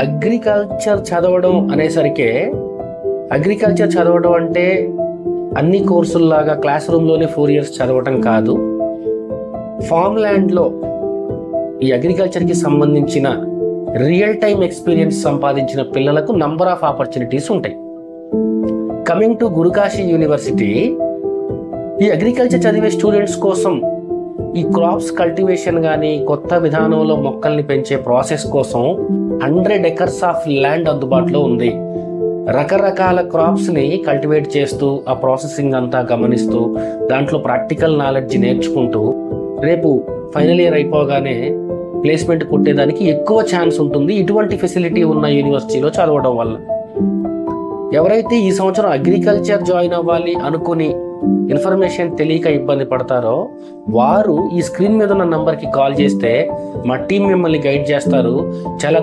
Agriculture చదవడం అనేసరికి agriculture చదవడం అంటే అన్ని కోర్సుల్లాగా క్లాస్ రూమ్లోనే 4 years చదవటం కాదు. ఫామ్ ల్యాండ్లో ఈ అగ్రికల్చర్కి సంబంధించిన రియల్ టైమ్ ఎక్స్పీరియన్స్ సంపాదించిన పిల్లలకు నంబర్ ఆఫ్ ఆపర్చునిటీస్ ఉంటాయి. కమింగ్ టు గురుకాశీ యూనివర్సిటీ, ఈ అగ్రికల్చర్ చదివే స్టూడెంట్స్ కోసం ఈ క్రాప్స్ కల్టివేషన్ కానీ కొత్త విధానంలో మొక్కల్ని పెంచే ప్రాసెస్ కోసం 100 acres ఆఫ్ ల్యాండ్ అందుబాటులో ఉంది. రకరకాల క్రాప్స్ని కల్టివేట్ చేస్తూ ఆ ప్రాసెసింగ్ అంతా గమనిస్తూ దాంట్లో ప్రాక్టికల్ నాలెడ్జ్ నేర్చుకుంటూ రేపు ఫైనల్ ఇయర్ అయిపోగానే ప్లేస్మెంట్ కొట్టేదానికి ఎక్కువ ఛాన్స్ ఉంటుంది ఇటువంటి ఫెసిలిటీ ఉన్న యూనివర్సిటీలో చదవడం వల్ల. ఎవరైతే ఈ సంవత్సరం అగ్రికల్చర్ జాయిన్ అవ్వాలి అనుకుని ఇన్ఫర్మేషన్ తెలియక ఇబ్బంది పడతారో వారు ఈ స్క్రీన్ మీద ఉన్న నంబర్కి కాల్ చేస్తే మా టీం మిమ్మల్ని గైడ్ చేస్తారు. చాలా